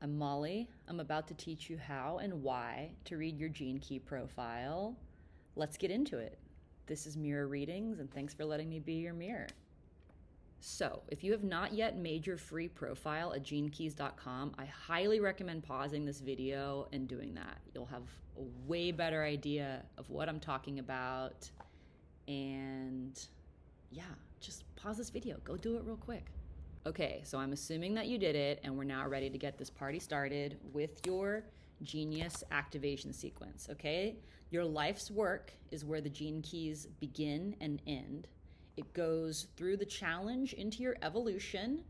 I'm Molly. I'm about to teach you how and why to read your Gene Key profile. Let's get into it. This is Mirror Readings, and thanks for letting me be your mirror. So, if you have not yet made your free profile at genekeys.com, I highly recommend pausing this video and doing that. You'll have a way better idea of what I'm talking about. And yeah, just pause this video. Go do it real quick. Okay, so I'm assuming that you did it, and we're now ready to get this party started with your genius activation sequence, okay? Your life's work is where the gene keys begin and end. It goes through the challenge into your evolution,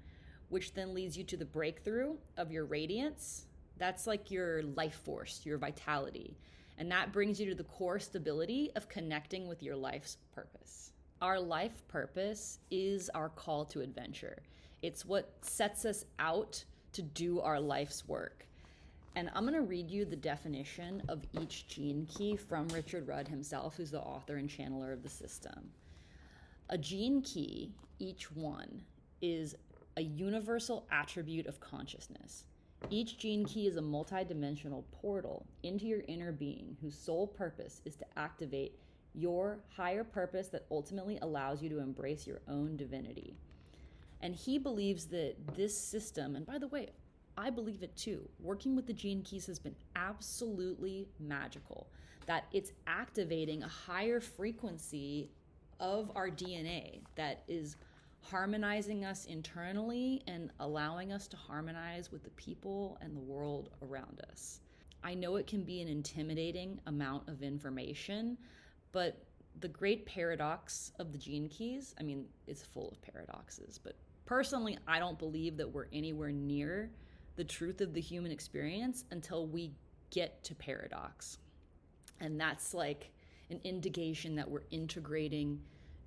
which then leads you to the breakthrough of your radiance. That's like your life force, your vitality. And that brings you to the core stability of connecting with your life's purpose. Our life purpose is our call to adventure. It's what sets us out to do our life's work. And I'm going to read you the definition of each gene key from Richard Rudd himself, who's the author and channeler of the system. A gene key, each one, is a universal attribute of consciousness. Each gene key is a multidimensional portal into your inner being, whose sole purpose is to activate your higher purpose that ultimately allows you to embrace your own divinity. And he believes that this system, and by the way, I believe it too, working with the gene keys has been absolutely magical, that it's activating a higher frequency of our DNA that is harmonizing us internally and allowing us to harmonize with the people and the world around us. I know it can be an intimidating amount of information, but the great paradox of the gene keys, I mean, it's full of paradoxes, but personally, I don't believe that we're anywhere near the truth of the human experience until we get to paradox. And that's like an indication that we're integrating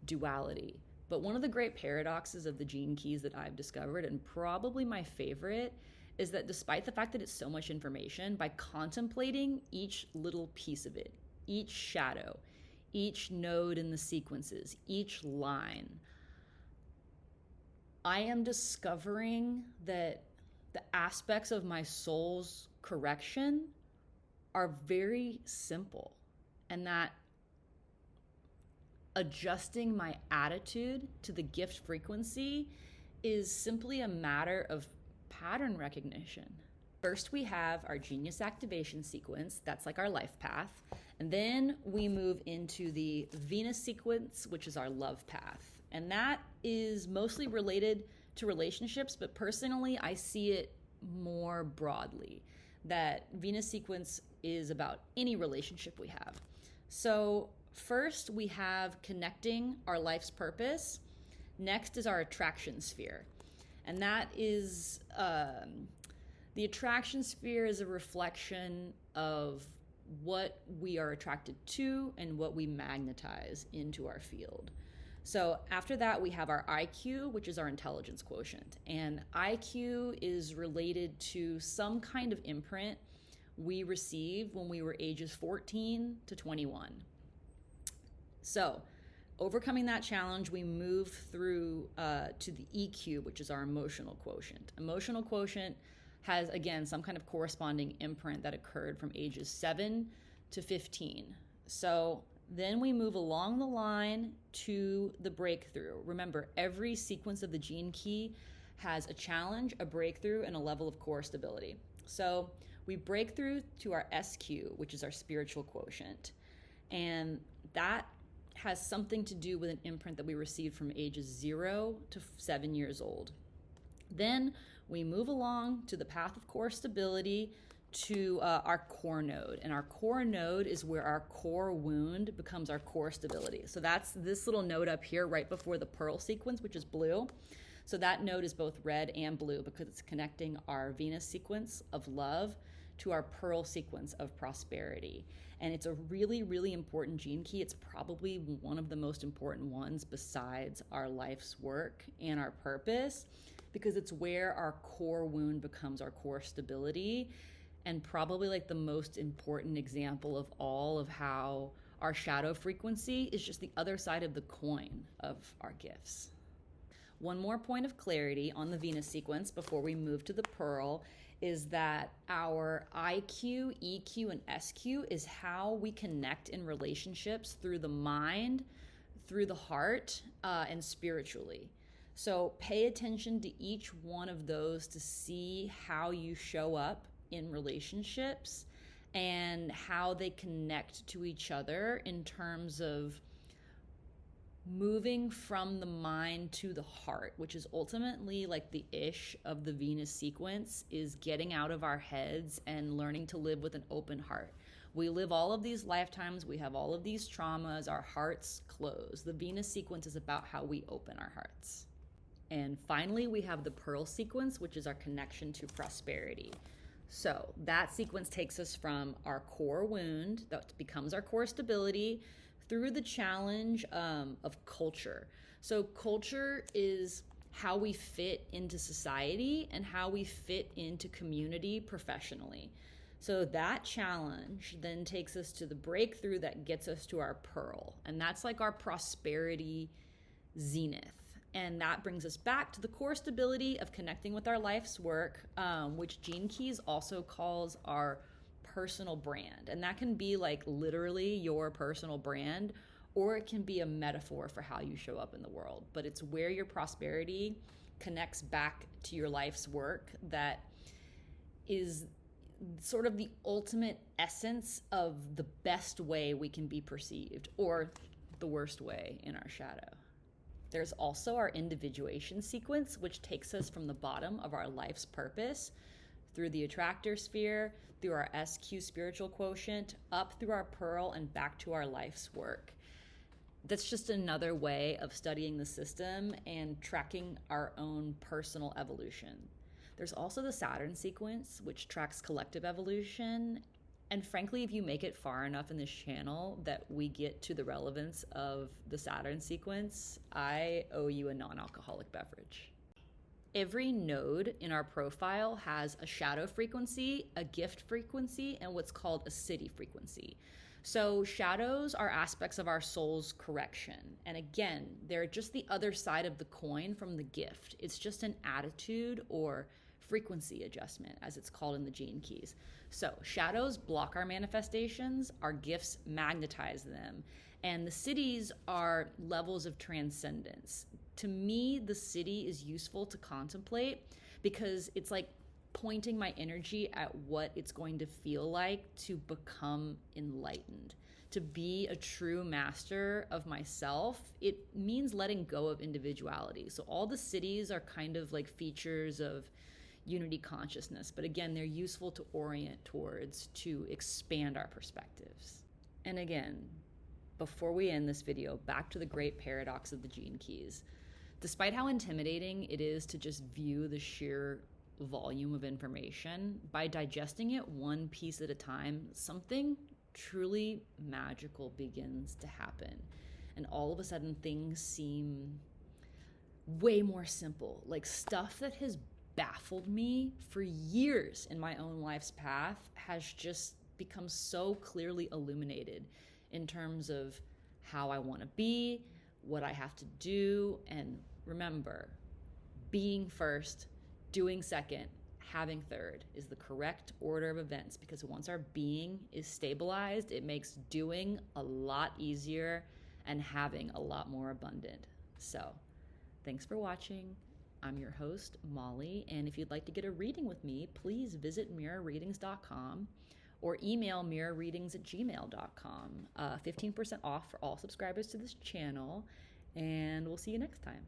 duality. But one of the great paradoxes of the gene keys that I've discovered, and probably my favorite, is that despite the fact that it's so much information, by contemplating each little piece of it, each shadow, each node in the sequences, each line, I am discovering that the aspects of my soul's correction are very simple, and that adjusting my attitude to the gift frequency is simply a matter of pattern recognition. First, we have our genius activation sequence. That's like our life path. And then we move into the Venus sequence, which is our love path. And that is mostly related to relationships, but personally, I see it more broadly, that Venus sequence is about any relationship we have. So first, we have connecting our life's purpose. Next is our attraction sphere. And that is, the attraction sphere is a reflection of what we are attracted to and what we magnetize into our field. So after that, we have our IQ, which is our intelligence quotient. And IQ is related to some kind of imprint we received when we were ages 14 to 21. So overcoming that challenge, we move through to the EQ, which is our emotional quotient. Emotional quotient has, again, some kind of corresponding imprint that occurred from ages 7 to 15. So then we move along the line to the breakthrough. Remember, every sequence of the gene key has a challenge, a breakthrough, and a level of core stability. So we break through to our SQ, which is our spiritual quotient. And that has something to do with an imprint that we received from ages 0 to 7 years old. Then we move along to the path of core stability to our core node. And our core node is where our core wound becomes our core stability. So that's this little node up here right before the pearl sequence, which is blue. So that node is both red and blue because it's connecting our Venus sequence of love to our pearl sequence of prosperity. And it's a really, really important gene key. It's probably one of the most important ones besides our life's work and our purpose, because it's where our core wound becomes our core stability, and probably like the most important example of all of how our shadow frequency is just the other side of the coin of our gifts. One more point of clarity on the Venus sequence before we move to the pearl is that our IQ, EQ, and SQ is how we connect in relationships through the mind, through the heart, and spiritually. So pay attention to each one of those to see how you show up in relationships and how they connect to each other in terms of moving from the mind to the heart, which is ultimately like the ish of the Venus sequence, is getting out of our heads and learning to live with an open heart. We live all of these lifetimes, we have all of these traumas, our hearts close. The Venus sequence is about how we open our hearts. And finally, we have the Pearl sequence, which is our connection to prosperity. So that sequence takes us from our core wound, that becomes our core stability, through the challenge of culture. So culture is how we fit into society and how we fit into community professionally. So that challenge then takes us to the breakthrough that gets us to our pearl. And that's like our prosperity zenith. And that brings us back to the core stability of connecting with our life's work, which Gene Keys also calls our personal brand. And that can be like literally your personal brand, or it can be a metaphor for how you show up in the world. But it's where your prosperity connects back to your life's work that is sort of the ultimate essence of the best way we can be perceived, or the worst way in our shadow. There's also our individuation sequence, which takes us from the bottom of our life's purpose through the attractor sphere, through our SQ spiritual quotient, up through our pearl, and back to our life's work. That's just another way of studying the system and tracking our own personal evolution. There's also the Saturn sequence, which tracks collective evolution. And frankly, if you make it far enough in this channel that we get to the relevance of the Saturn sequence, I owe you a non-alcoholic beverage. Every node in our profile has a shadow frequency, a gift frequency, and what's called a Siddhi frequency. So shadows are aspects of our soul's correction. And again, they're just the other side of the coin from the gift. It's just an attitude or frequency adjustment, as it's called in the Gene Keys. So shadows block our manifestations, our gifts magnetize them, and the Siddhis are levels of transcendence. To me, the Siddhi is useful to contemplate because it's like pointing my energy at what it's going to feel like to become enlightened. To be a true master of myself, it means letting go of individuality. So all the Siddhis are kind of like features of unity consciousness, but again, they're useful to orient towards, to expand our perspectives. And again, before we end this video, back to the great paradox of the Gene Keys. Despite how intimidating it is to just view the sheer volume of information, by digesting it one piece at a time, something truly magical begins to happen. And all of a sudden, things seem way more simple. Like stuff that has baffled me for years in my own life's path has just become so clearly illuminated in terms of how I want to be, what I have to do, and remember, being first, doing second, having third is the correct order of events, because once our being is stabilized, it makes doing a lot easier and having a lot more abundant. So, thanks for watching. I'm your host, Molly, and if you'd like to get a reading with me, please visit mirrorreadings.com or email mirrorreadings@gmail.com. 15% off for all subscribers to this channel, and we'll see you next time.